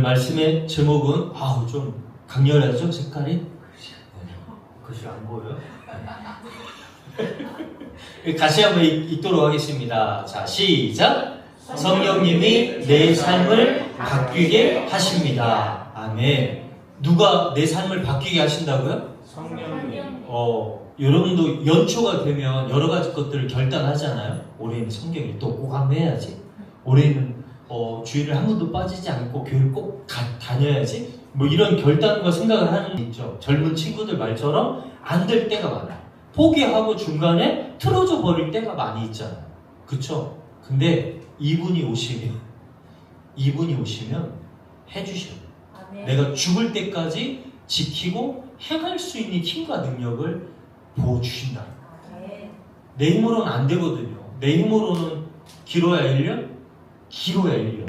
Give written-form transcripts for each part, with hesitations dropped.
말씀의 제목은 좀 강렬하죠? 색깔이? 글씨 안 보여요? 같이 한번 읽도록 하겠습니다. 자, 시작! 성령님이 내 삶을 바뀌게 하십니다. 아멘. 누가 내 삶을 바뀌게 하신다고요? 성령님. 여러분도 연초가 되면 여러 가지 것들을 결단하잖아요. 올해는 성경을 또 꼭 한번 해야지. 올해는 주일을 한 번도 빠지지 않고 교회를 꼭 다녀야지. 뭐 이런 결단과 생각을 하는 게 있죠. 젊은 친구들 말처럼 안 될 때가 많아요. 포기하고 중간에 틀어져 버릴 때가 많이 있잖아요. 그쵸? 근데 이분이 오시면 해주셔요. 아멘. 내가 죽을 때까지 지키고 행할 수 있는 힘과 능력을 부어주신다. 아멘. 내 힘으로는 안 되거든요. 내 힘으로는 길어야 1년? 길어야 1년.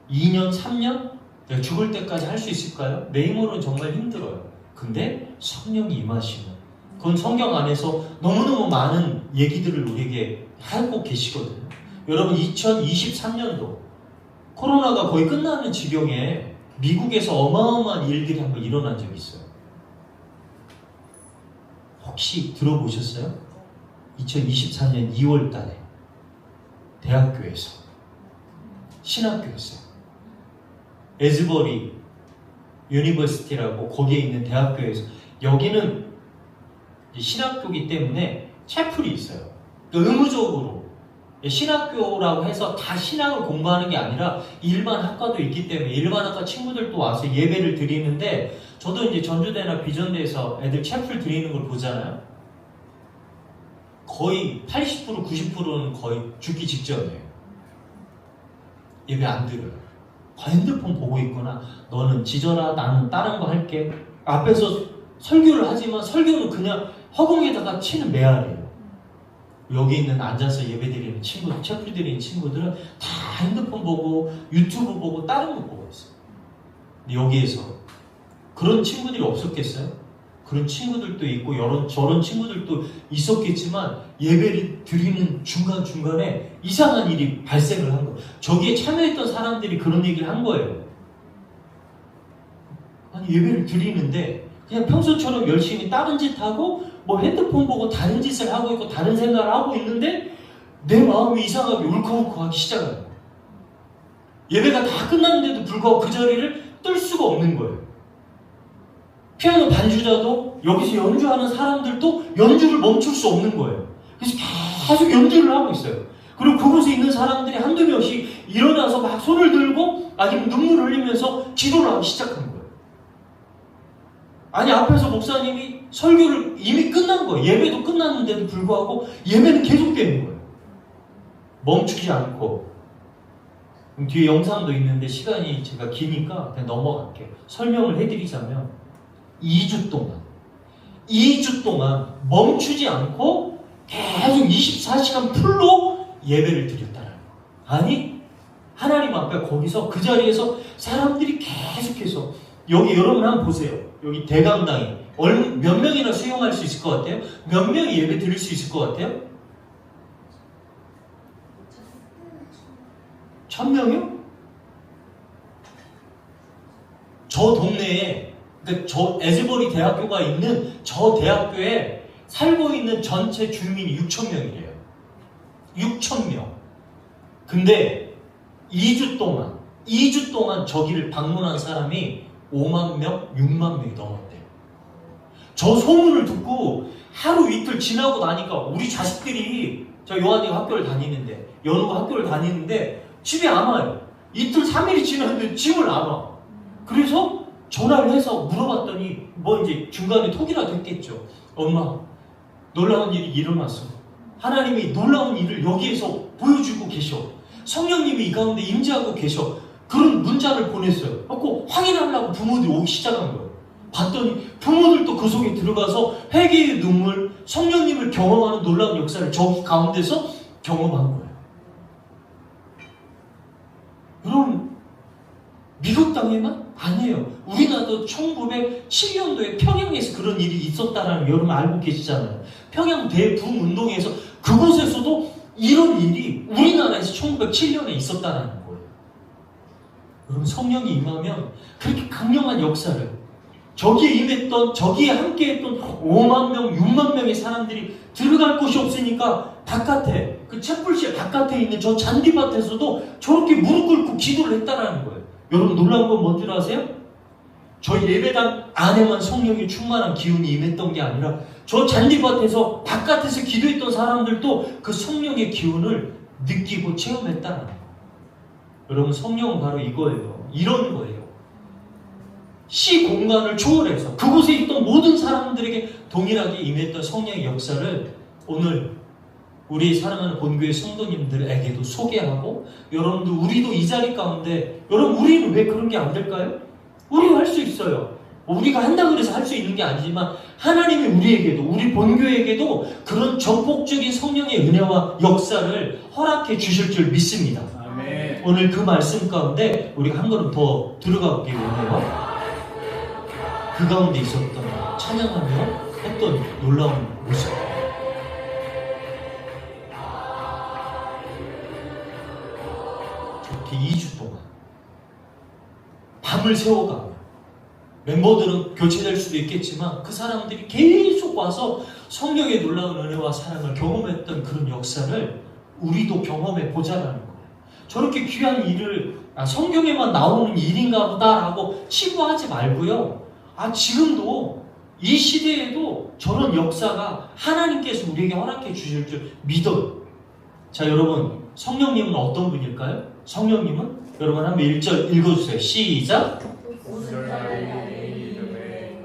2년, 3년? 내가 죽을 때까지 할 수 있을까요? 내 힘으로는 정말 힘들어요. 근데 성령이 임하시면 그건 성경 안에서 너무너무 많은 얘기들을 우리에게 하고 계시거든요. 여러분 2023년도 코로나가 거의 끝나는 지경에 미국에서 어마어마한 일들이 한번 일어난 적이 있어요. 혹시 들어보셨어요? 2024년 2월 달에 대학교에서 신학교에서 에즈버리 유니버시티라고 거기에 있는 대학교에서 여기는 신학교이기 때문에 채플이 있어요. 의무적으로 신학교라고 해서 다 신학을 공부하는 게 아니라 일반 학과도 있기 때문에 일반 학과 친구들도 와서 예배를 드리는데 저도 이제 전주대나 비전대에서 애들 채플 드리는 걸 보잖아요. 거의 80% 90%는 거의 죽기 직전이에요. 예배 안 드려요. 핸드폰 보고 있거나 너는 지져라 나는 다른 거 할게. 앞에서 설교를 하지만 설교는 그냥 허공에다가 치는 메아리예요. 여기 있는 앉아서 예배드리는 친구들, 채플 드리는 친구들은 다 핸드폰 보고 유튜브 보고 다른 거 보고 있어요. 근데 여기에서 그런 친구들이 없었겠어요? 그런 친구들도 있고 저런 친구들도 있었겠지만 예배를 드리는 중간중간에 이상한 일이 발생을 한 거예요. 저기에 참여했던 사람들이 그런 얘기를 한 거예요. 아니 예배를 드리는데 그냥 평소처럼 열심히 다른 짓 하고 뭐 핸드폰 보고 다른 짓을 하고 있고 다른 생각을 하고 있는데 내 마음이 이상하게 울컥울컥하기 시작하는 거예요. 예배가 다 끝났는데도 불구하고 그 자리를 뜰 수가 없는 거예요. 피아노 반주자도 여기서 연주하는 사람들도 연주를 멈출 수 없는 거예요. 그래서 계속 연주를 하고 있어요. 그리고 그곳에 있는 사람들이 한두 명씩 일어나서 막 손을 들고 아니면 눈물을 흘리면서 기도를 하기 시작한 거예요. 아니 앞에서 목사님이 설교를 이미 끝난 거예요. 예배도 끝났는데도 불구하고 예배는 계속되는 거예요. 멈추지 않고. 뒤에 영상도 있는데 시간이 제가 기니까 그냥 넘어갈게요. 설명을 해드리자면 2주 동안 멈추지 않고 계속 24시간 풀로 예배를 드렸다는 거예요. 아니 하나님 앞에 거기서 그 자리에서 사람들이 계속해서 여기 여러분 한번 보세요. 여기 대강당이 몇 명이나 수용할 수 있을 것 같아요? 몇 명이 예배 드릴 수 있을 것 같아요? 1000명이요? 저 동네에 그러니까 저 에즈버리 대학교가 있는 저 대학교에 살고 있는 전체 주민이 6,000명이래요. 6,000명. 근데 2주 동안 저기를 방문한 사람이 5만 명, 6만 명이 넘었대요. 저 소문을 듣고 하루 이틀 지나고 나니까 우리 자식들이 저 요한이가 학교를 다니는데 연우가 학교를 다니는데 집에 안 와요. 이틀 3일이 지났는데 집을 안 와. 그래서 전화를 해서 물어봤더니 뭐 이제 중간에 톡이라도 했겠죠. 엄마 놀라운 일이 일어났어. 하나님이 놀라운 일을 여기에서 보여주고 계셔. 성령님이 이 가운데 임재하고 계셔. 그런 문자를 보냈어요. 그래서 확인하려고 부모들이 오기 시작한 거예요. 봤더니 부모들도 그 속에 들어가서 회개의 눈물, 성령님을 경험하는 놀라운 역사를 저기 가운데서 경험한 거예요. 여러분 미국 땅에만? 아니에요. 우리나라도 1907년도에 평양에서 그런 일이 있었다는 여러분 알고 계시잖아요. 평양 대붕 운동에서 그곳에서도 이런 일이 우리나라에서 1907년에 있었다는 거예요. 여러분 성령이 임하면 그렇게 강력한 역사를 저기에 임했던 저기에 함께했던 5만 명, 6만 명의 사람들이 들어갈 곳이 없으니까 바깥에 그 채플실 바깥에 있는 저 잔디밭에서도 저렇게 무릎 꿇고 기도를 했다라는 거예요. 여러분 놀라운 건 뭔지 아세요? 저희 예배당 안에만 성령이 충만한 기운이 임했던 게 아니라 저 잔디밭에서 바깥에서 기도했던 사람들도 그 성령의 기운을 느끼고 체험했다는 거예요. 여러분 성령은 바로 이거예요. 이런 거예요. 시 공간을 초월해서 그곳에 있던 모든 사람들에게 동일하게 임했던 성령의 역사를 오늘 우리 사랑하는 본교회 성도님들에게도 소개하고 여러분들 우리도 이 자리 가운데 여러분 우리는 왜 그런 게 안 될까요? 우리가 할 수 있어요. 우리가 한다고 해서 할 수 있는 게 아니지만 하나님이 우리에게도 우리 본교회에게도 그런 전폭적인 성령의 은혜와 역사를 허락해 주실 줄 믿습니다. 아멘. 오늘 그 말씀 가운데 우리가 한 걸음 더 들어가 보기 원해요. 그 가운데 있었던 찬양하며 했던 놀라운 모습. 저렇게 2주 동안 밤을 새워가며 멤버들은 교체될 수도 있겠지만 그 사람들이 계속 와서 성령의 놀라운 은혜와 사랑을 경험했던 그런 역사를 우리도 경험해 보자라는 거예요. 저렇게 귀한 일을 성경에만 나오는 일인가 보다라고 치부하지 말고요. 지금도 이 시대에도 저런 역사가 하나님께서 우리에게 허락해 주실 줄 믿어요. 자, 여러분 성령님은 어떤 분일까요? 성령님은 여러분 한번 1절 읽어주세요. 시작.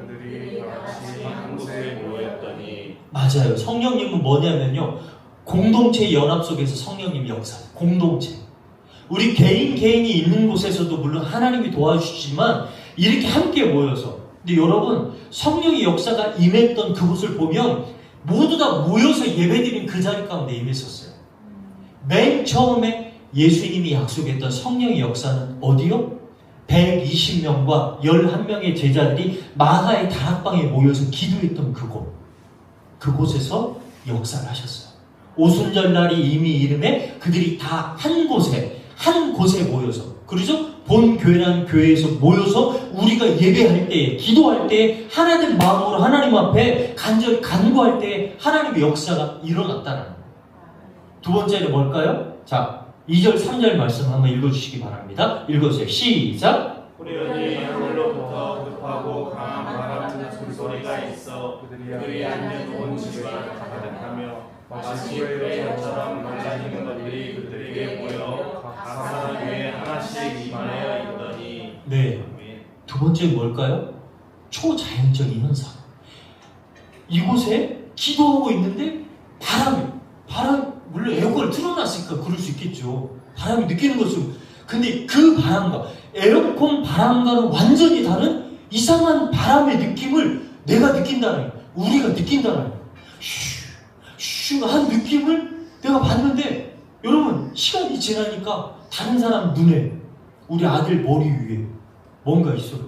그들이 같이 한 곳에 모였더니. 맞아요. 성령님은 뭐냐면요, 공동체의 연합 속에서 성령님이 역사. 공동체. 우리 개인이 있는 곳에서도 물론 하나님이 도와주시지만 이렇게 함께 모여서. 근데 여러분 성령의 역사가 임했던 그곳을 보면 모두 다 모여서 예배드린 그 자리 가운데 임했었어요. 맨 처음에 예수님이 약속했던 성령의 역사는 어디요? 120명과 11명의 제자들이 마가의 다락방에 모여서 기도했던 그곳에서 역사를 하셨어요. 오순절날이 이미 이름에 그들이 다 한 곳에 모여서, 그렇죠? 본 교회라는 교회에서 모여서 우리가 예배할 때에, 기도할 때에 하나된 마음으로 하나님 앞에 간절히 간구할 때에 하나님의 역사가 일어났다는 거예요. 두 번째는 뭘까요? 자, 2절 3절 말씀 한번 읽어주시기 바랍니다. 읽어주세요. 시작. 후련히 하늘로부터 급하고 강한 바람 소리가 있어 그들이 앉는 온 집을 가득하며 마치 회처럼 많아지는 것들이 그들에게 보여 각 사람 위에 하나씩 임하여 있더니. 네. 두 번째는 뭘까요? 초자연적인 현상. 이곳에 기도하고 있는데 바람 물론 에어컨을 틀어놨으니까 그럴 수 있겠죠. 바람이 느끼는 것은. 근데 그 바람과 에어컨 바람과는 완전히 다른 이상한 바람의 느낌을 내가 느낀다는 거예요. 우리가 느낀다는 거예요. 슈 한 느낌을 내가 봤는데 여러분 시간이 지나니까 다른 사람 눈에 우리 아들 머리 위에 뭔가 있어요.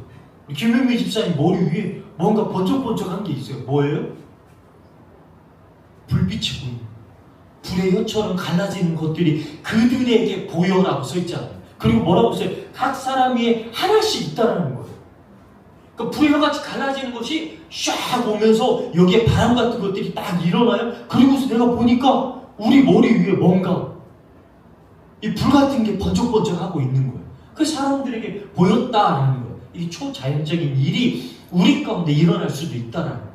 김현미 집사님 머리 위에 뭔가 번쩍번쩍한 게 있어요. 뭐예요? 불빛이 보이는, 불의 혀처럼 갈라지는 것들이 그들에게 보여라고 써있잖아요. 그리고 뭐라고 써요? 각 사람 위에 하나씩 있다는 거예요. 그러니까 불의 혀같이 갈라지는 것이 샥 오면서 여기에 바람 같은 것들이 딱 일어나요. 그리고서 내가 보니까 우리 머리 위에 뭔가 이 불 같은 게 번쩍번쩍하고 있는 거예요. 그 사람들에게 보였다라는 거예요. 이 초자연적인 일이 우리 가운데 일어날 수도 있다라는 거예요.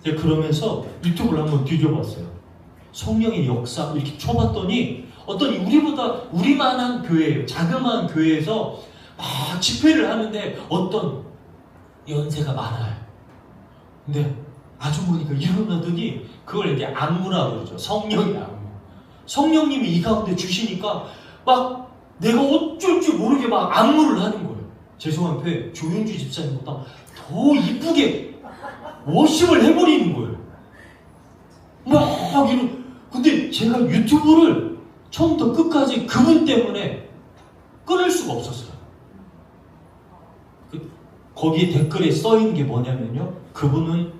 제가 그러면서 유튜브를 한번 뒤져봤어요. 성령의 역사 이렇게 쳐봤더니 어떤 우리만한 교회예요. 자그마한 교회에서 막 집회를 하는데 어떤 연세가 많아요. 근데 아주머니가 일어나더니 그걸 이제 안무라고 그러죠. 성령의 안무. 성령님이 이 가운데 주시니까 막 내가 어쩔 줄 모르게 막 안무를 하는 거예요. 죄송한 표현, 조윤주 집사님보다 더 이쁘게 워십을 해버리는 거예요. 막 이런. 근데 제가 유튜브를 처음부터 끝까지 그분 때문에 끊을 수가 없었어요. 거기에 댓글에 써있는 게 뭐냐면요, 그분은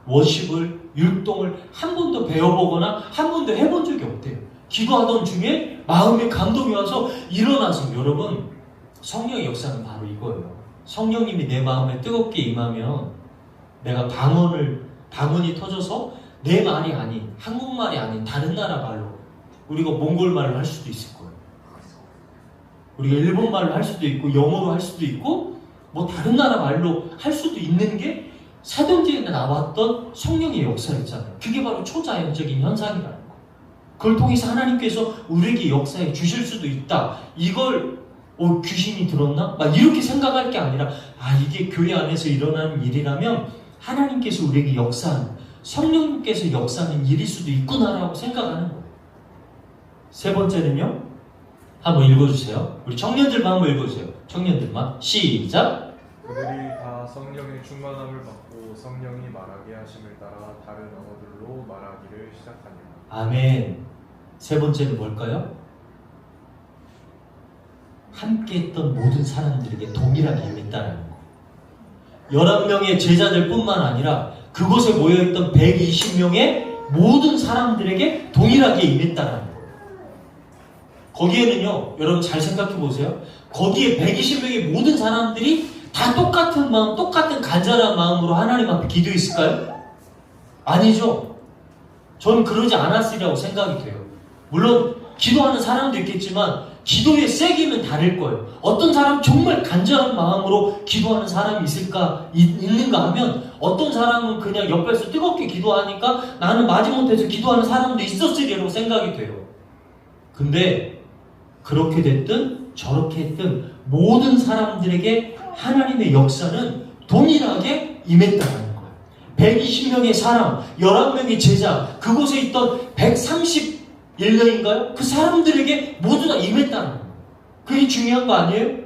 워십을, 율동을 한 번도 배워보거나 한 번도 해본 적이 없대요. 기도하던 중에 마음에 감동이 와서 일어나서. 여러분 성령의 역사는 바로 이거예요. 성령님이 내 마음에 뜨겁게 임하면 내가 방언이 터져서 내 말이 아닌, 한국말이 아닌 다른 나라 말로, 우리가 몽골 말을 할 수도 있을 거예요. 우리가 일본 말로 할 수도 있고 영어로 할 수도 있고 뭐 다른 나라 말로 할 수도 있는 게 사도행전에 나왔던 성령의 역사였잖아요. 그게 바로 초자연적인 현상이라는 거예요. 그걸 통해서 하나님께서 우리에게 역사해 주실 수도 있다. 이걸 귀신이 들었나? 막 이렇게 생각할 게 아니라 이게 교회 안에서 일어나는 일이라면 하나님께서 우리에게 역사하는, 성령님께서 역사하는 일일 수도 있구나라고 생각하는 거예요. 세 번째는요. 한번 읽어주세요. 우리 청년들만 한번 읽어주세요. 청년들만. 시작. 그들이 다 성령의 충만함을 받고 성령이 말하게 하심을 따라 다른 언어들로 말하기를 시작하니라. 아멘. 세 번째는 뭘까요? 함께 했던 모든 사람들에게 동일하게 임했다는 거. 11명의 제자들 뿐만 아니라 그곳에 모여있던 120명의 모든 사람들에게 동일하게 임했다는 거예요. 거기에는요, 여러분 잘 생각해 보세요. 거기에 120명의 모든 사람들이 다 똑같은 마음, 똑같은 간절한 마음으로 하나님 앞에 기도했을까요? 아니죠. 저는 그러지 않았으리라고 생각이 돼요. 물론 기도하는 사람도 있겠지만 기도의 세기는 다를 거예요. 어떤 사람 정말 간절한 마음으로 기도하는 사람이 있는가 하면 어떤 사람은 그냥 옆에서 뜨겁게 기도하니까 나는 마지못해서 기도하는 사람도 있었으리라고 생각이 돼요. 근데 그렇게 됐든 저렇게 했든 모든 사람들에게 하나님의 역사는 동일하게 임했다는 거예요. 120명의 사람, 11명의 제자, 그곳에 있던 131명인가요? 그 사람들에게 모두 다 임했다는 거예요. 그게 중요한 거 아니에요?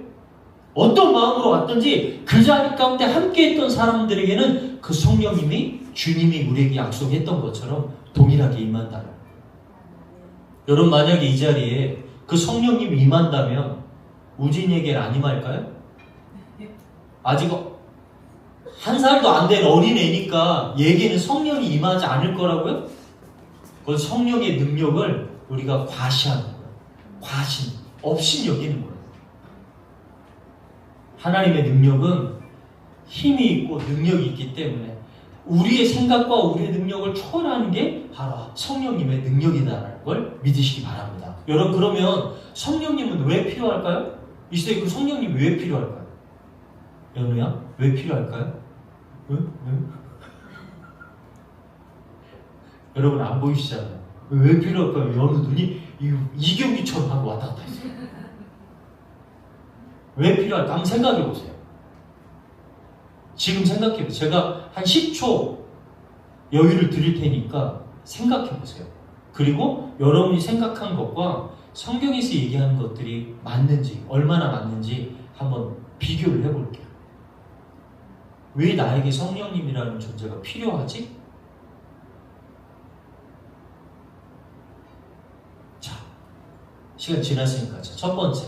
어떤 마음으로 왔든지 그 자리 가운데 함께 했던 사람들에게는 그 성령님이, 주님이 우리에게 약속했던 것처럼 동일하게 임한다는 거예요. 여러분 만약에 이 자리에 그 성령님이 임한다면 우진이에게는 안 임할까요? 아직 1살도 안 된 어린애니까 얘에게는 성령이 임하지 않을 거라고요? 그건 성령의 능력을 우리가 과시하는 거예요. 과신, 없인 여기는 거예요. 하나님의 능력은 힘이 있고 능력이 있기 때문에 우리의 생각과 우리의 능력을 초월하는 게 바로 성령님의 능력이다라는 걸 믿으시기 바랍니다. 여러분 그러면 성령님은 왜 필요할까요? 이 시대에 그 성령님이 왜 필요할까요? 연우야? 왜 필요할까요? 응? 여러분 안 보이시잖아요. 왜 필요할까요? 연우 눈이 이경기처럼 하고 왔다 갔다 했어요. 왜 필요할까? 한번 생각해 보세요. 지금 생각해 보세요. 제가 한 10초 여유를 드릴 테니까 생각해 보세요. 그리고 여러분이 생각한 것과 성경에서 얘기하는 것들이 맞는지, 얼마나 맞는지 한번 비교를 해볼게요. 왜 나에게 성령님이라는 존재가 필요하지? 자, 시간 지났으니까 첫 번째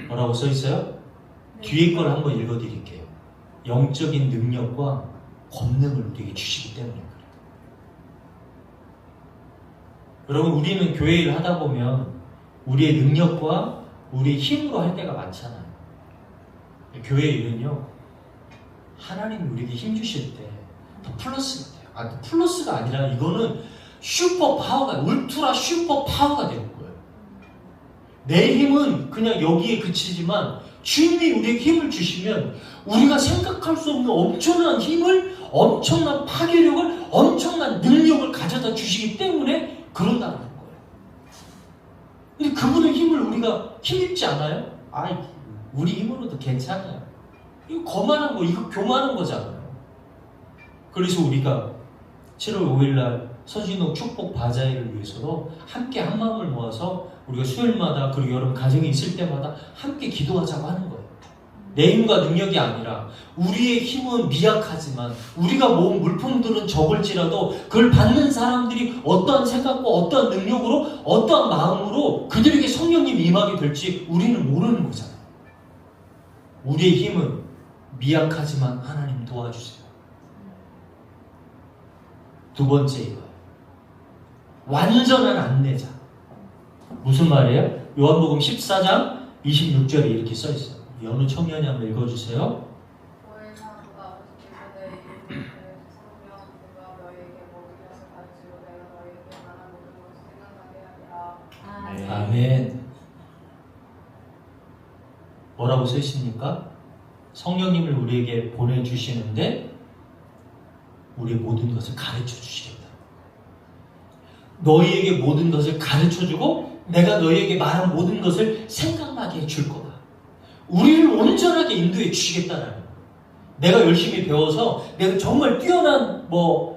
뭐라고 써있어요? 뒤에 걸 한번 읽어드릴게요. 영적인 능력과 권능을 우리에게 주시기 때문에 그래요. 여러분 우리는 교회 일을 하다 보면 우리의 능력과 우리의 힘으로 할 때가 많잖아요. 교회 일은요, 하나님이 우리에게 힘 주실 때 더 플러스가 돼요. 플러스가 아니라 이거는 슈퍼 파워가, 울트라 슈퍼 파워가 되는 거예요. 내 힘은 그냥 여기에 그치지만 주님이 우리에게 힘을 주시면 우리가 생각할 수 없는 엄청난 힘을, 엄청난 파괴력을, 엄청난 능력을 가져다 주시기 때문에 그런다는 거예요. 근데 그분의 힘을 우리가 힘입지 않아요? 우리 힘으로도 괜찮아요. 이거 거만한 거, 이거 교만한 거잖아요. 그래서 우리가 7월 5일날 서진호 축복 바자회를 위해서도 함께 한 마음을 모아서 우리가 수요일마다, 그리고 여러분 가정에 있을 때마다 함께 기도하자고 하는 거예요. 내 힘과 능력이 아니라 우리의 힘은 미약하지만 우리가 모은 물품들은 적을지라도 그걸 받는 사람들이 어떠한 생각과 어떠한 능력으로, 어떠한 마음으로 그들에게 성령님이 임하게 될지 우리는 모르는 거잖아요. 우리의 힘은 미약하지만 하나님 도와주세요. 두 번째 이거예요. 완전한 안내자. 무슨 말이에요? 요한복음 14장 26절에 이렇게 써 있어요. 어느 청년이 한번 읽어주세요. 아멘. 뭐라고 써 있습니까? 성령님을 우리에게 보내주시는데 우리의 모든 것을 가르쳐 주시겠다. 너희에게 모든 것을 가르쳐 주고 내가 너희에게 말한 모든 것을 생각나게 해줄 거다. 우리를 온전하게 인도해 주시겠다는 거예요. 내가 열심히 배워서 내가 정말 뛰어난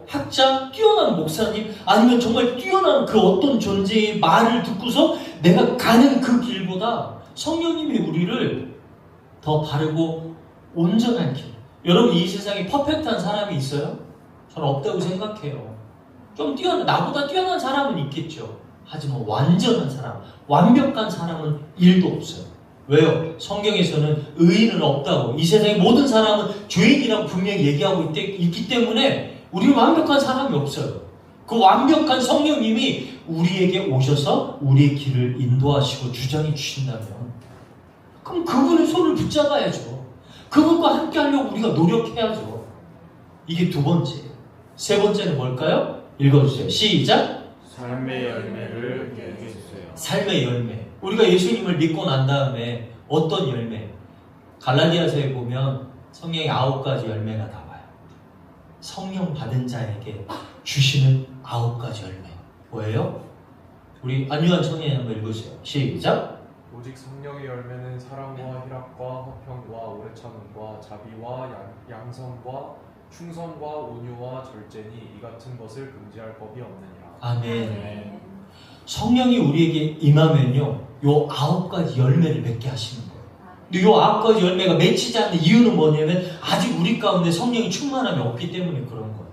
학자, 뛰어난 목사님 아니면 정말 뛰어난 그 어떤 존재의 말을 듣고서 내가 가는 그 길보다 성령님이 우리를 더 바르고 온전한 길. 여러분 이 세상에 퍼펙트한 사람이 있어요? 저는 없다고 생각해요. 좀 나보다 뛰어난 사람은 있겠죠. 하지만 완전한 사람, 완벽한 사람은 1도 없어요. 왜요? 성경에서는 의인은 없다고. 이 세상의 모든 사람은 죄인이라고 분명히 얘기하고 있기 때문에 우리는 완벽한 사람이 없어요. 그 완벽한 성령님이 우리에게 오셔서 우리의 길을 인도하시고 주장해 주신다면 그럼 그분의 손을 붙잡아야죠. 그분과 함께 하려고 우리가 노력해야죠. 이게 두 번째. 세 번째는 뭘까요? 읽어주세요. 시작. 삶의 열매를 얘기해주세요. 삶의 열매. 우리가 예수님을 믿고 난 다음에 어떤 열매? 갈라디아서에 보면 성령의 9가지 열매가 나와요. 성령 받은 자에게 주시는 9가지 열매. 뭐예요? 우리 안유한 청년이 한번 읽으세요. 시작. 오직 성령의 열매는 사랑과 희락과 화평과 오래 참음과 자비와 양성과 충성과 온유와 절제니 이 같은 것을 금지할 법이 없느니라. 아멘. 성령이 우리에게 임하면요, 요 9가지 열매를 맺게 하시는 거예요. 근데 요 9가지 열매가 맺히지 않는 이유는 뭐냐면 아직 우리 가운데 성령이 충만함이 없기 때문에 그런 거예요.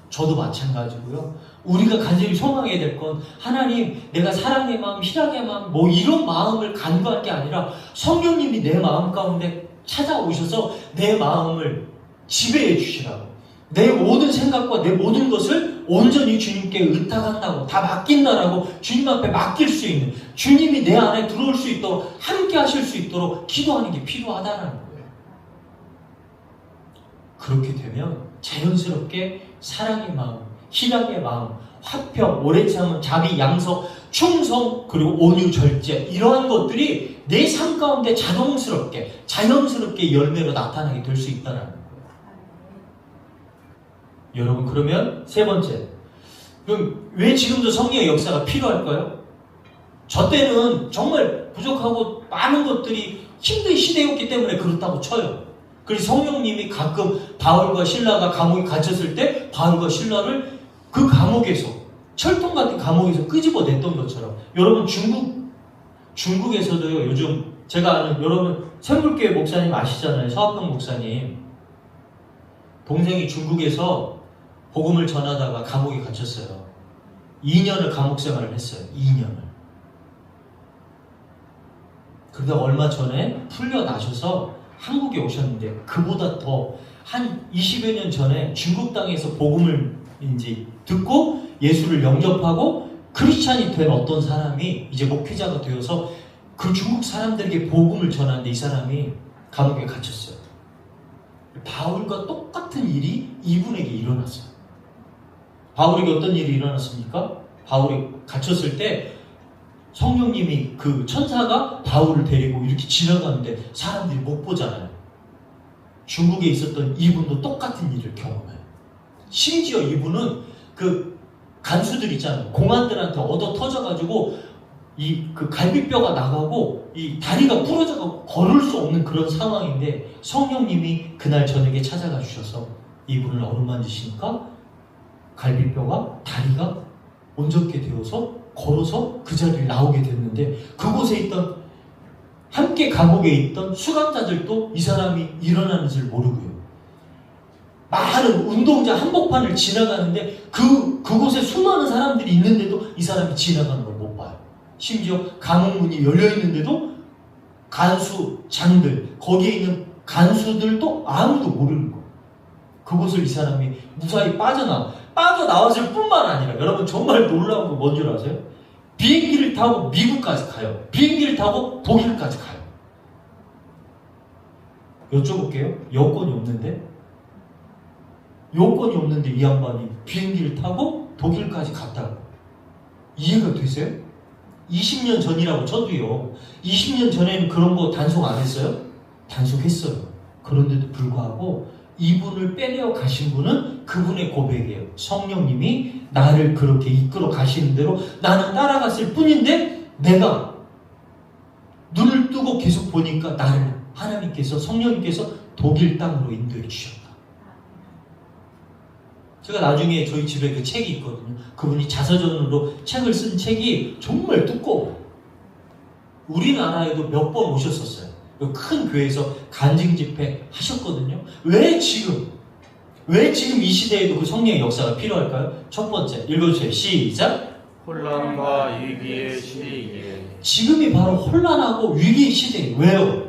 저도 마찬가지고요. 우리가 간절히 소망해야 될 건 하나님, 내가 사랑의 마음, 희락의 마음, 이런 마음을 간구할 게 아니라 성령님이 내 마음 가운데 찾아오셔서 내 마음을 지배해 주시라고. 내 모든 생각과 내 모든 것을 온전히 주님께 의탁한다고, 다 맡긴다라고 주님 앞에 맡길 수 있는, 주님이 내 안에 들어올 수 있도록, 함께 하실 수 있도록 기도하는 게 필요하다는 거예요. 그렇게 되면 자연스럽게 사랑의 마음, 희락의 마음, 화평, 오래 참음, 자비, 양성, 충성, 그리고 온유, 절제, 이러한 것들이 내 삶 가운데 자연스럽게 열매로 나타나게 될 수 있다는 거예요. 여러분, 그러면 세 번째, 그럼 왜 지금도 성령의 역사가 필요할까요? 저 때는 정말 부족하고 많은 것들이 힘든 시대였기 때문에 그렇다고 쳐요. 그래서 성령님이 가끔 바울과 실라가 감옥에 갇혔을 때 바울과 실라를 그 감옥에서, 철통 같은 감옥에서 끄집어냈던 것처럼, 여러분 중국에서도요, 요즘 제가 아는 여러분 샘물교회 목사님 아시잖아요. 서학평 목사님. 동생이 중국에서 복음을 전하다가 감옥에 갇혔어요. 2년을 감옥 생활을 했어요. 2년을. 그러다 얼마 전에 풀려나셔서 한국에 오셨는데, 그보다 더 한 20여 년 전에 중국 땅에서 복음을 이제 듣고 예수를 영접하고 크리스찬이 된 어떤 사람이 이제 목회자가 되어서 그 중국 사람들에게 복음을 전하는데 이 사람이 감옥에 갇혔어요. 바울과 똑같은 일이 이분에게 일어났어요. 바울에게 어떤 일이 일어났습니까? 바울이 갇혔을 때 성령님이, 그 천사가 바울을 데리고 이렇게 지나가는데 사람들이 못 보잖아요. 중국에 있었던 이분도 똑같은 일을 경험해요. 심지어 이분은 그 간수들 있잖아요. 공안들한테 얻어 터져가지고 그 갈비뼈가 나가고 이 다리가 부러져서 걸을 수 없는 그런 상황인데, 성령님이 그날 저녁에 찾아가 주셔서 이분을 어루만지시니까 갈비뼈가, 다리가 온전케 되어서 걸어서 그 자리를 나오게 됐는데, 그곳에 있던, 함께 감옥에 있던 수감자들도 이 사람이 일어나는 줄 모르고요. 많은 운동자 한복판을 지나가는데 그곳에 수많은 사람들이 있는데도 이 사람이 지나가는 걸 못 봐요. 심지어 감옥문이 열려 있는데도 간수장들, 거기에 있는 간수들도 아무도 모르는 거예요. 그곳을 이 사람이 무사히 빠져나왔을 뿐만 아니라, 여러분 정말 놀라운 거 뭔 줄 아세요? 비행기를 타고 미국까지 가요. 비행기를 타고 독일까지 가요. 여쭤볼게요. 여권이 없는데? 여권이 없는데 이 양반이 비행기를 타고 독일까지 갔다고. 이해가 되세요? 20년 전이라고 쳐도요. 20년 전에는 그런 거 단속 안 했어요? 단속했어요. 그런데도 불구하고 이분을 빼내어 가신 분은 그분의 고백이에요. 성령님이 나를 그렇게 이끌어 가시는 대로 나는 따라갔을 뿐인데 내가 눈을 뜨고 계속 보니까 나를 하나님께서 성령님께서 독일 땅으로 인도해 주셨다. 제가 나중에 저희 집에 그 책이 있거든요. 그분이 자서전으로 책을 쓴 책이 정말 두꺼워요. 우리나라에도 몇 번 오셨었어요. 큰 교회에서 간증 집회 하셨거든요. 왜 지금 이 시대에도 그 성령의 역사가 필요할까요? 첫 번째, 읽어주세요. 시작. 혼란과 위기의 시대이기에 지금이 바로 혼란하고 위기 시대예요. 왜요?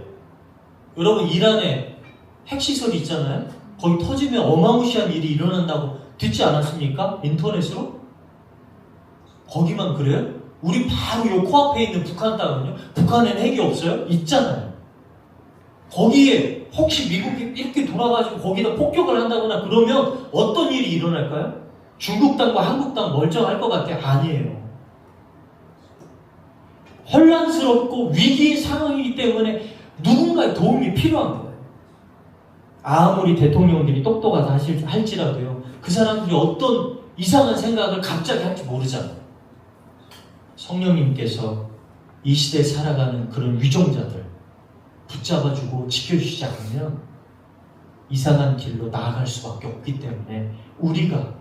여러분 이란에 핵시설이 있잖아요. 거기 터지면 어마무시한 일이 일어난다고 듣지 않았습니까? 인터넷으로? 거기만 그래요? 우리 바로 요 코앞에 있는 북한 땅은요? 북한에는 핵이 없어요? 있잖아요. 거기에 혹시 미국이 이렇게 돌아가지고 거기다 폭격을 한다거나 그러면 어떤 일이 일어날까요? 중국 땅과 한국 땅 멀쩡할 것 같아요? 아니에요. 혼란스럽고 위기의 상황이기 때문에 누군가의 도움이 필요한 거예요. 아무리 대통령들이 똑똑하다 할지라도요. 그 사람들이 어떤 이상한 생각을 갑자기 할지 모르잖아요. 성령님께서 이 시대에 살아가는 그런 위종자들 붙잡아주고 지켜주시지 않으면 이상한 길로 나아갈 수밖에 없기 때문에 우리가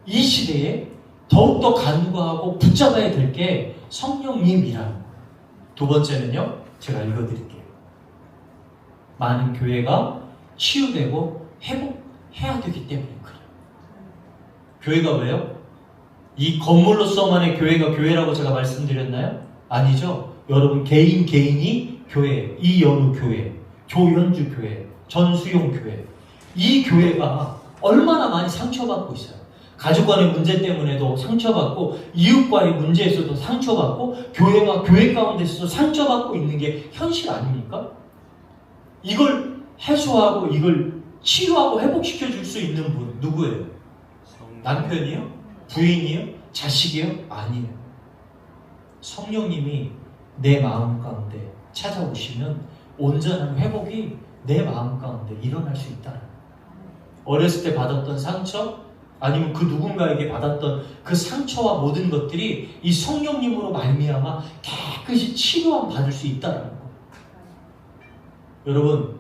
이 시대에 더욱더 간구하고 붙잡아야 될 게 성령님이라는 거예요. 두 번째는요. 제가 읽어드릴게요. 많은 교회가 치유되고 회복해야 되기 때문에 그래요. 교회가 왜요? 이 건물로서만의 교회가 교회라고 제가 말씀드렸나요? 아니죠. 여러분 개인이 교회, 이연우 교회, 조현주 교회, 전수용 교회, 이 교회가 얼마나 많이 상처받고 있어요. 가족 간의 문제 때문에도 상처받고 이웃과의 문제에서도 상처받고 교회와 교회 가운데서도 상처받고 있는 게 현실 아닙니까? 이걸 해소하고 이걸 치유하고 회복시켜 줄 수 있는 분 누구예요? 남편이요? 부인이요? 자식이요? 아니에요. 성령님이 내 마음 가운데 찾아오시면 온전한 회복이 내 마음 가운데 일어날 수 있다는 거예요. 어렸을 때 받았던 상처 아니면 그 누군가에게 받았던 그 상처와 모든 것들이 이 성령님으로 말미암아 깨끗이 치료함 받을 수 있다는 거예요. 여러분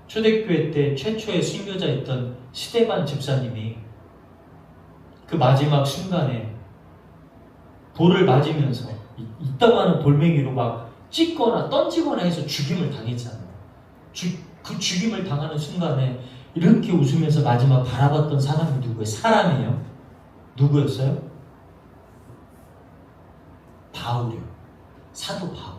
초대교회 때 최초의 순교자였던 스데반 집사님이 그 마지막 순간에 돌을 맞으면서 이따가는 돌멩이로 막 찢거나 던지거나 해서 죽임을 당했잖아요. 그 죽임을 당하는 순간에 이렇게 웃으면서 마지막 바라봤던 사람이 누구예요? 사람이에요? 누구였어요? 바울이요. 사도 바울.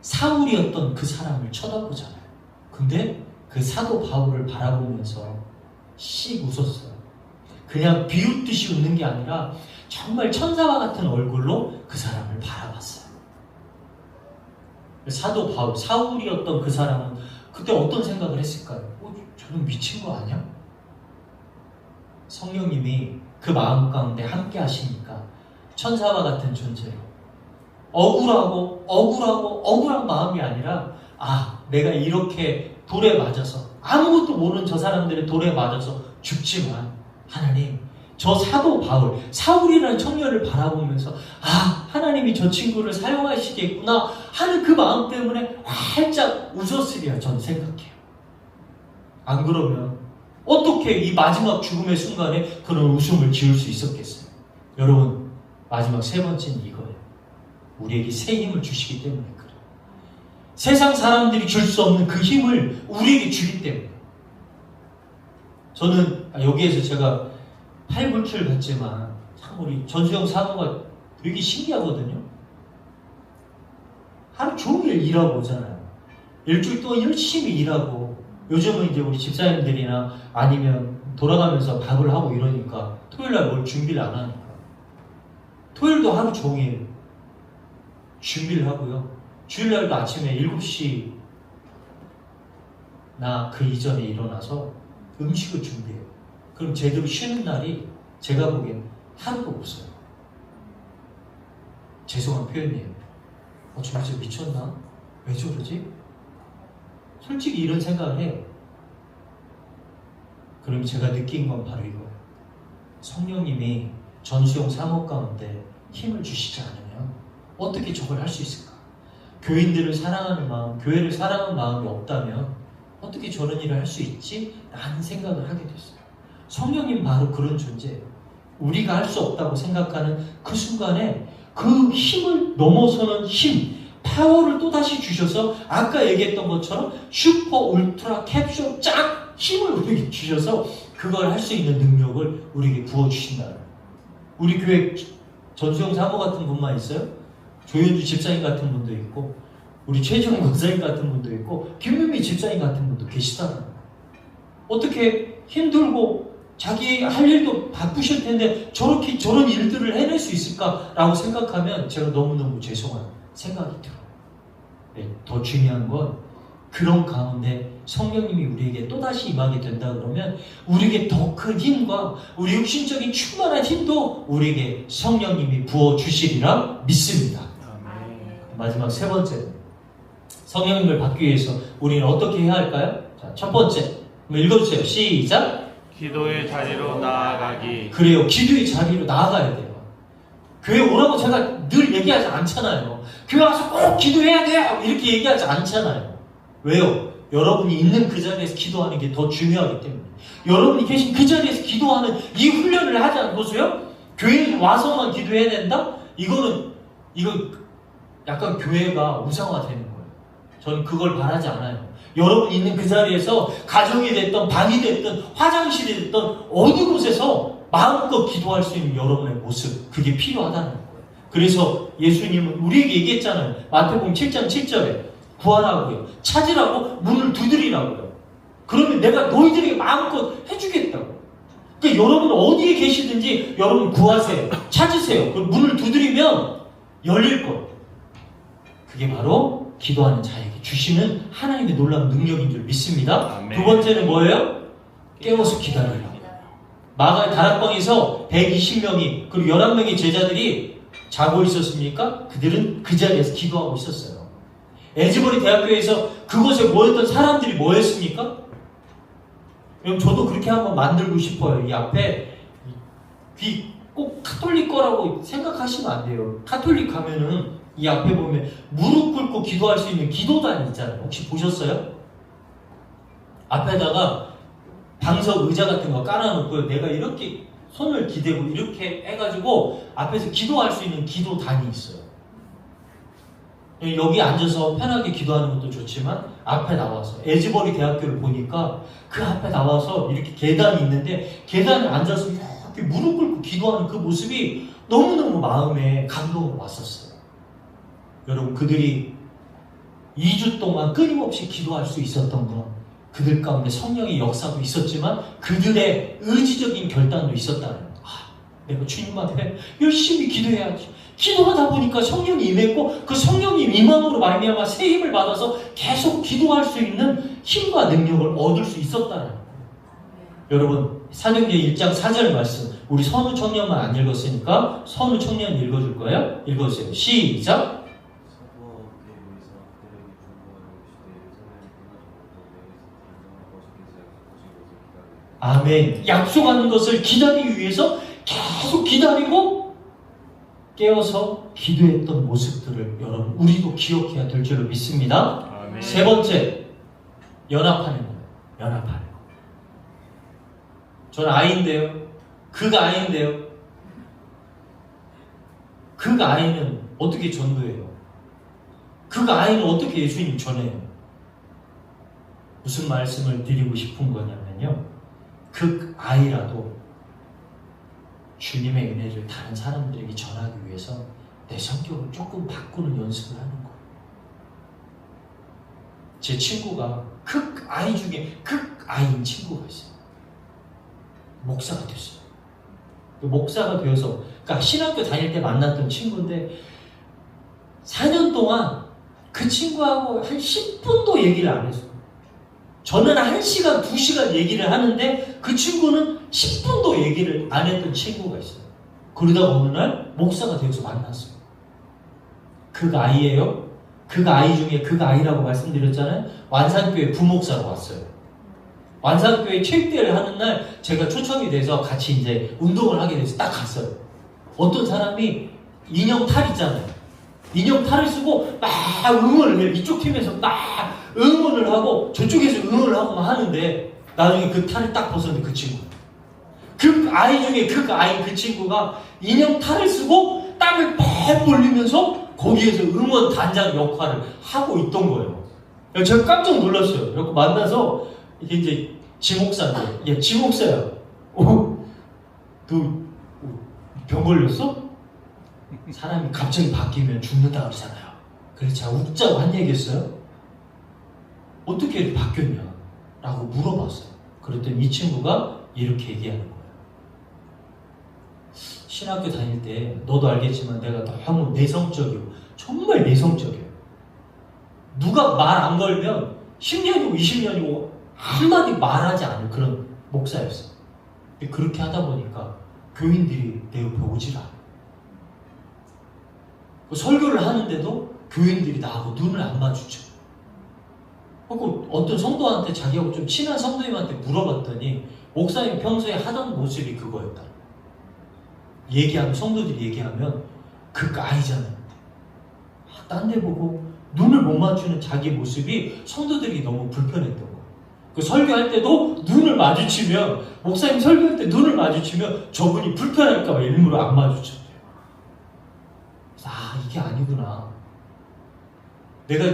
사울이었던 그 사람을 쳐다보잖아요. 근데 그 사도 바울을 바라보면서 씩 웃었어요. 그냥 비웃듯이 웃는 게 아니라 정말 천사와 같은 얼굴로 그 사람을 바라봤어요. 사도 바울, 사울이었던 그 사람은 그때 어떤 생각을 했을까요? 저는 미친 거 아니야? 성령님이 그 마음 가운데 함께 하시니까 천사와 같은 존재로 억울한 마음이 아니라 내가 이렇게 돌에 맞아서 아무것도 모르는 저 사람들의 돌에 맞아서 죽지만 하나님 저 사도 바울 사울이라는 청년을 바라보면서 하나님이 저 친구를 사용하시겠구나 하는 그 마음 때문에 활짝 웃었으리라 저는 생각해요. 안 그러면 어떻게 이 마지막 죽음의 순간에 그런 웃음을 지을 수 있었겠어요? 여러분 마지막 세 번째는 이거예요. 우리에게 새 힘을 주시기 때문에 그래요. 세상 사람들이 줄 수 없는 그 힘을 우리에게 주기 때문에. 저는 여기에서 제가 팔불출 같지만 참 우리 전수영 사도가 되게 신기하거든요. 하루 종일 일하고 오잖아요. 일주일 동안 열심히 일하고 요즘은 이제 우리 집사님들이나 아니면 돌아가면서 밥을 하고 이러니까 토요일날 뭘 준비를 안 하니까 토요일도 하루 종일 준비를 하고요. 주일날도 아침에 7시 나 그 이전에 일어나서 음식을 준비해요. 그럼 제대로 쉬는 날이 제가 보기엔 하루도 없어요. 죄송한 표현이에요. 저 이제 미쳤나? 왜 저러지? 솔직히 이런 생각을 해요. 그럼 제가 느낀 건 바로 이거예요. 성령님이 전수용 사목 가운데 힘을 주시지 않으면 어떻게 저걸 할 수 있을까? 교인들을 사랑하는 마음, 교회를 사랑하는 마음이 없다면 어떻게 저런 일을 할 수 있지? 라는 생각을 하게 됐어요. 성령님 바로 그런 존재예요. 우리가 할 수 없다고 생각하는 그 순간에 그 힘을 넘어서는 힘, 파워를 또다시 주셔서 아까 얘기했던 것처럼 슈퍼 울트라 캡슐 쫙 힘을 우리에게 주셔서 그걸 할 수 있는 능력을 우리에게 부어주신다는 거예요. 우리 교회 전수영 사모 같은 분만 있어요? 조현주 집사님 같은 분도 있고 우리 최지훈 권사님 같은 분도 있고 김민미 집사님 같은 분도 계시다는 거예요. 어떻게 힘들고 자기 할 일도 바쁘실 텐데 저렇게 저런 일들을 해낼 수 있을까라고 생각하면 제가 너무너무 죄송한 생각이 들어요. 네, 더 중요한 건 그런 가운데 성령님이 우리에게 또다시 임하게 된다 그러면 우리에게 더 큰 힘과 우리 육신적인 충만한 힘도 우리에게 성령님이 부어주시리라 믿습니다. 마지막 세 번째, 성령님을 받기 위해서 우리는 어떻게 해야 할까요? 자, 첫 번째, 읽어주세요. 시작. 기도의 자리로 나아가기. 그래요. 기도의 자리로 나아가야 돼요. 교회 오라고 제가 늘 얘기하지 않잖아요. 교회 와서 꼭 기도해야 돼요. 이렇게 얘기하지 않잖아요. 왜요? 여러분이 있는 그 자리에서 기도하는 게 더 중요하기 때문에. 여러분이 계신 그 자리에서 기도하는 이 훈련을 하지 않고서요? 교회에 와서만 기도해야 된다? 이거 약간 교회가 우상화되는 거예요. 저는 그걸 바라지 않아요. 여러분 있는 그 자리에서 가정이 됐든 방이 됐든 화장실이 됐든 어느 곳에서 마음껏 기도할 수 있는 여러분의 모습, 그게 필요하다는 거예요. 그래서 예수님은 우리에게 얘기했잖아요. 마태복음 7장 7절에 구하라고요. 찾으라고, 문을 두드리라고요. 그러면 내가 너희들에게 마음껏 해주겠다고. 그러니까 여러분 어디에 계시든지 여러분 구하세요. 찾으세요. 그리고 문을 두드리면 열릴 거예요. 그게 바로 기도하는 자에게 주시는 하나님의 놀라운 능력인 줄 믿습니다. 아멘. 두 번째는 뭐예요? 깨워서 기다리라. 마가의 다락방에서 120명이 그리고 11명의 제자들이 자고 있었습니까? 그들은 그 자리에서 기도하고 있었어요. 에즈버리 대학교에서 그곳에 모였던 사람들이 뭐였습니까? 여러분 저도 그렇게 한번 만들고 싶어요. 이 앞에 꼭 카톨릭 거라고 생각하시면 안 돼요. 카톨릭 가면은 이 앞에 보면 무릎 꿇고 기도할 수 있는 기도단이 있잖아요. 혹시 보셨어요? 앞에다가 방석 의자 같은 거 깔아놓고 내가 이렇게 손을 기대고 이렇게 해가지고 앞에서 기도할 수 있는 기도단이 있어요. 여기 앉아서 편하게 기도하는 것도 좋지만 앞에 나와서 에즈버리 대학교를 보니까 그 앞에 나와서 이렇게 계단이 있는데 계단에 앉아서 이렇게 무릎 꿇고 기도하는 그 모습이 너무너무 마음에 감동을 왔었어요. 여러분 그들이 2주 동안 끊임없이 기도할 수 있었던 건 그들 가운데 성령의 역사도 있었지만 그들의 의지적인 결단도 있었다는 거예요. 내가 주님 앞에 열심히 기도해야지. 기도하다 보니까 성령이 임했고 그 성령님 임함으로 말미암아 새 힘을 받아서 계속 기도할 수 있는 힘과 능력을 얻을 수 있었다는 거예요. 여러분 사도행전 1장 4절 말씀 우리 선우 청년만 안 읽었으니까 선우 청년 읽어줄 거예요. 읽어주세요. 시작. 아멘. 약속하는 것을 기다리기 위해서 계속 기다리고 깨어서 기도했던 모습들을 여러분 우리도 기억해야 될 줄로 믿습니다. 아멘. 세 번째, 연합하는 거예요. 연합하는 거. 저는 아이인데요. 그가 아이인데요. 그가 아이는 어떻게 전도해요? 그가 아이는 어떻게 예수님 전해요? 무슨 말씀을 드리고 싶은 거냐면요. 그 아이라도 주님의 은혜를 다른 사람들에게 전하기 위해서 내 성격을 조금 바꾸는 연습을 하는 거예요. 제 친구가 극아이 중에 극아이인 친구가 있어요. 목사가 됐어요. 목사가 되어서, 그러니까 신학교 다닐 때 만났던 친구인데 4년 동안 그 친구하고 한 10분도 얘기를 안 했어요. 저는 1시간, 2시간 얘기를 하는데 그 친구는 10분도 얘기를 안 했던 친구가 있어요. 그러다가 어느 날 목사가 되어서 만났어요. 그 아이예요. 그 아이 중에 그 아이라고 말씀드렸잖아요. 완산교회 부목사로 왔어요. 완산교회 체육대회를 하는 날 제가 초청이 돼서 같이 이제 운동을 하게 돼서 딱 갔어요. 어떤 사람이 인형 탈 있잖아요. 인형 탈을 쓰고 막 응원을 해요. 이쪽 팀에서 막 응원을 하고 저쪽에서 응원을 하고 막 하는데 나중에 그 탈을 딱 벗었는데 그 친구. 그 아이 중에 그 아이 그 친구가 인형 탈을 쓰고 땀을 팍 벌리면서 거기에서 응원 단장 역할을 하고 있던 거예요. 제가 깜짝 놀랐어요. 그래서 만나서 이게 이제 지목사인데, 야 지목사야, 너 병 걸렸어? 사람이 갑자기 바뀌면 죽는다 그러잖아요. 그래서 제가 웃자고 한 얘기였어요. 어떻게 이렇게 바뀌었냐? 라고 물어봤어요. 그랬더니 이 친구가 이렇게 얘기하는 거예요. 신학교 다닐 때 너도 알겠지만 내가 너무 내성적이고 정말 내성적이에요. 누가 말 안 걸면 10년이고 20년이고 한마디 말하지 않을 그런 목사였어요. 그렇게 하다 보니까 교인들이 내 옆에 오질 않아요. 설교를 하는데도 교인들이 나하고 눈을 안 마주쳐. 어떤 성도한테 자기하고 좀 친한 성도님한테 물어봤더니 목사님 평소에 하던 모습이 그거였다. 얘기하면, 성도들이 얘기하면 그 아이잖아요. 딴 데 보고 눈을 못 맞추는 자기 모습이 성도들이 너무 불편했던 거예요. 그 설교할 때도 눈을 마주치면, 목사님 설교할 때 눈을 마주치면 저분이 불편할까봐 일부러 안 마주쳤대요. 그래서 이게 아니구나. 내가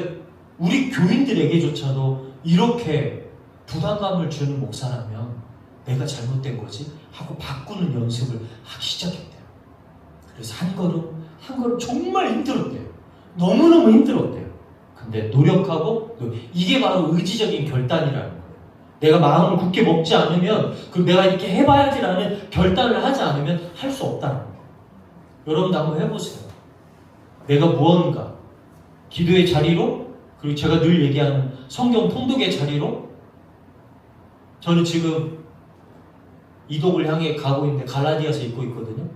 우리 교인들에게조차도 이렇게 부담감을 주는 목사라면 내가 잘못된 거지 하고 바꾸는 연습을 하기 시작했대요. 그래서 한 걸음 한 걸음 정말 힘들었대요. 너무너무 힘들었대요. 근데 노력하고, 이게 바로 의지적인 결단이라는 거예요. 내가 마음을 굳게 먹지 않으면, 그리고 내가 이렇게 해봐야지라는 결단을 하지 않으면 할 수 없다는 거예요. 여러분도 한번 해보세요. 내가 무언가 기도의 자리로, 그리고 제가 늘 얘기하는 성경 통독의 자리로, 저는 지금 이독을 향해 가고 있는데 갈라디아서 읽고 있거든요.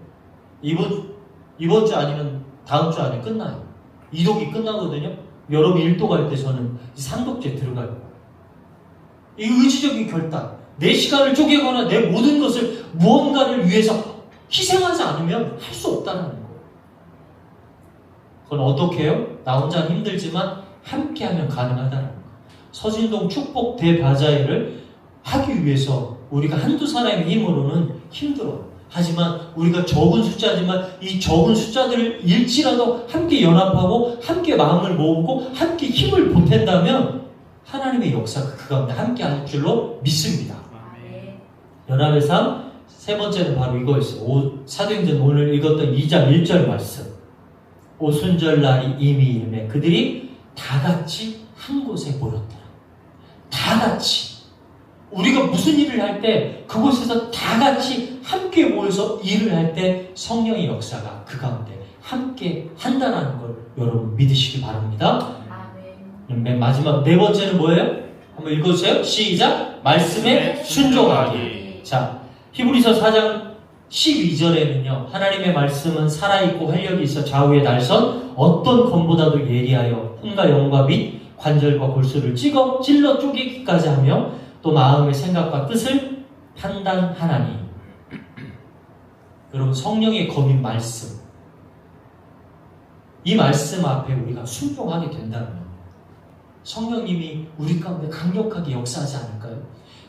이번 주 아니면 다음 주 안에 끝나요. 이독이 끝나거든요. 여러분 일독할 때 저는 상독제 들어갈 거예요. 이 의지적인 결단, 내 시간을 쪼개거나 내 모든 것을 무언가를 위해서 희생하지 않으면 할 수 없다는 거예요. 그건 어떻게 해요? 나 혼자는 힘들지만 함께하면 가능하다는 거예요. 서진동 축복 대바자회를 하기 위해서 우리가 한두 사람의 힘으로는 힘들어요. 하지만 우리가 적은 숫자지만 이 적은 숫자들을 일지라도 함께 연합하고 함께 마음을 모으고 함께 힘을 보탠다면 하나님의 역사가 그 가운데 함께 할 줄로 믿습니다. 연합의 삶 세 번째는 바로 이거였어요. 사도행전 오늘 읽었던 2장 1절 말씀. 오순절날이 이미 이르매 그들이 다 같이 한 곳에 모였더라. 다 같이. 우리가 무슨 일을 할 때 그곳에서 다 같이 함께 모여서 일을 할 때 성령의 역사가 그 가운데 함께 한다는 걸 여러분 믿으시기 바랍니다. 맨 마지막 네 번째는 뭐예요? 한번 읽어주세요. 시작. 말씀에 순종하기. 자, 히브리서 4장 12절에는요. 하나님의 말씀은 살아있고 활력이 있어 좌우에 날선 어떤 검보다도 예리하여 혼과 영과 및 관절과 골수를 찔러 쪼개기까지 하며 또 마음의 생각과 뜻을 판단하나니. 여러분 성령의 검인 말씀, 이 말씀 앞에 우리가 순종하게 된다면 성령님이 우리 가운데 강력하게 역사하지 않을까요?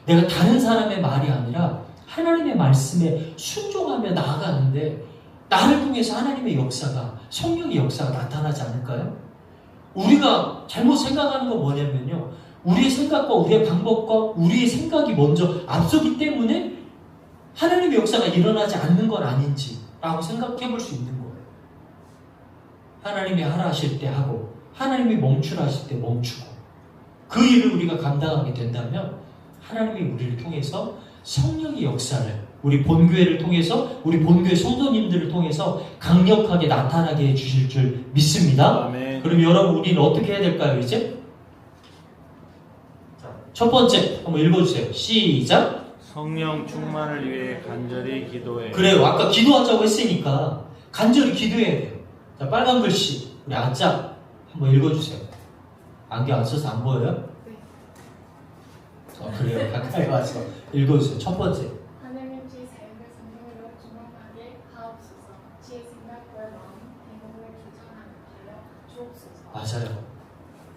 내가 다른 사람의 말이 아니라 하나님의 말씀에 순종하며 나아가는데 나를 통해서 하나님의 역사가, 성령의 역사가 나타나지 않을까요? 우리가 잘못 생각하는 건 뭐냐면요, 우리의 생각과 우리의 방법과 우리의 생각이 먼저 앞서기 때문에 하나님의 역사가 일어나지 않는 건 아닌지 라고 생각해 볼 수 있는 거예요. 하나님이 하라 하실 때 하고 하나님이 멈추라 하실 때 멈추고 그 일을 우리가 감당하게 된다면 하나님이 우리를 통해서 성령의 역사를 우리 본교회를 통해서 우리 본교회 성도님들을 통해서 강력하게 나타나게 해주실 줄 믿습니다. 아멘. 그럼 여러분 우리는 어떻게 해야 될까요 이제? 첫 번째 한번 읽어주세요. 시작. 성령 충만을 위해 간절히 기도해. 그래요. 아까 기도하자고 했으니까 간절히 기도해야 돼요. 자, 빨간 글씨 우리 아짝 한번 읽어주세요. 안경 안 써서 안 보여요? 그래요. 가까이 와서 읽어주세요. 첫 번째. 하나님 제 삶을 성령으로 충만하게 하옵소서. 제 생각과 마음, 행동을 주장하는 하여 주옵소서. 맞아요.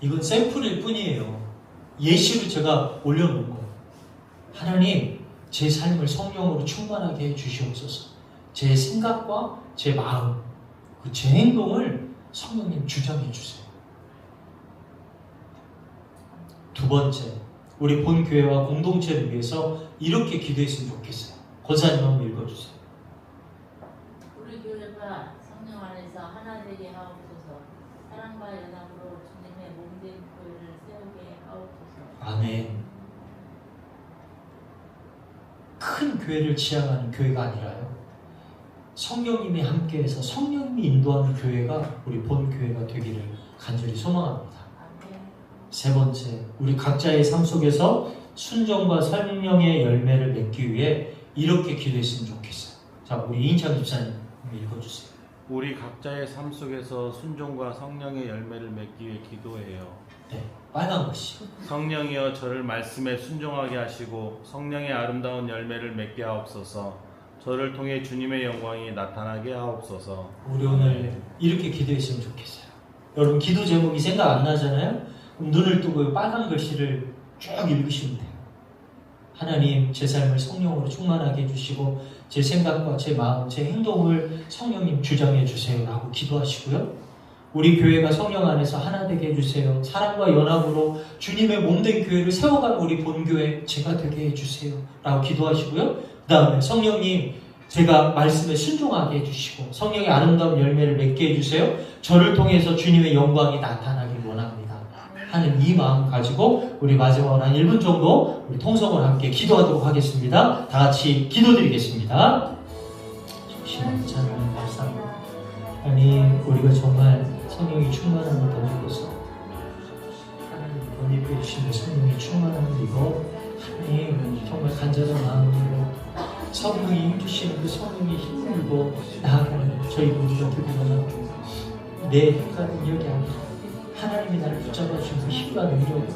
이건 샘플일 뿐이에요. 예시로 제가 올려놓은 거. 하나님, 제 삶을 성령으로 충만하게 해주시옵소서. 제 생각과 제 마음, 제 행동을 성령님 주장해 주세요. 두 번째, 우리 본교회와 공동체를 위해서 이렇게 기도했으면 좋겠어요. 권사님 한번 읽어주세요. 우리 교회가 성령 안에서 하나 되게 하옵소서. 사랑과 연합으로 주님의 몸된 교회를 세우게 하옵소서. 아멘. 큰 교회를 지향하는 교회가 아니라요. 성령님이 함께해서 성령님이 인도하는 교회가 우리 본교회가 되기를 간절히 소망합니다. 아멘. 세 번째, 우리 각자의 삶 속에서 순종과 성령의 열매를 맺기 위해 이렇게 기도했으면 좋겠어요. 자, 우리 이인창 집사님 읽어주세요. 우리 각자의 삶 속에서 순종과 성령의 열매를 맺기 위해 기도해요. 네, 빨간 글씨. 성령이여 저를 말씀에 순종하게 하시고 성령의 아름다운 열매를 맺게 하옵소서. 저를 통해 주님의 영광이 나타나게 하옵소서. 우리 오늘 이렇게 기도했으면 좋겠어요. 여러분 기도 제목이 생각 안 나잖아요? 그럼 눈을 뜨고 빨간 글씨를 쭉 읽으시면 돼요. 하나님, 제 삶을 성령으로 충만하게 해주시고 제 생각과 제 마음, 제 행동을 성령님 주장해 주세요 라고 기도하시고요. 우리 교회가 성령 안에서 하나 되게 해주세요. 사랑과 연합으로 주님의 몸된 교회를 세워가는 우리 본교회 제가 되게 해주세요 라고 기도하시고요. 그 다음에 성령님, 제가 말씀에 순종하게 해주시고 성령의 아름다운 열매를 맺게 해주세요. 저를 통해서 주님의 영광이 나타나길 원합니다 하는 이 마음 가지고 우리 마지막으로 한 1분 정도 우리 통성을 함께 기도하도록 하겠습니다. 다 같이 기도드리겠습니다. 정신을 찬양 감사합니다. 하나님, 우리가 정말 성령이 충만함을 덧입어서 하나님 덧입혀 주시는 성령이 충만함을 입어 하나님 정말 간절한 마음으로 성령이 힘주시는 그 성령의 힘을 입어 나아가는 저희 모두가 되기 원합니다. 내 행가는 여기 아니라 하나님이 나를 붙잡아 주는 힘과 능력으로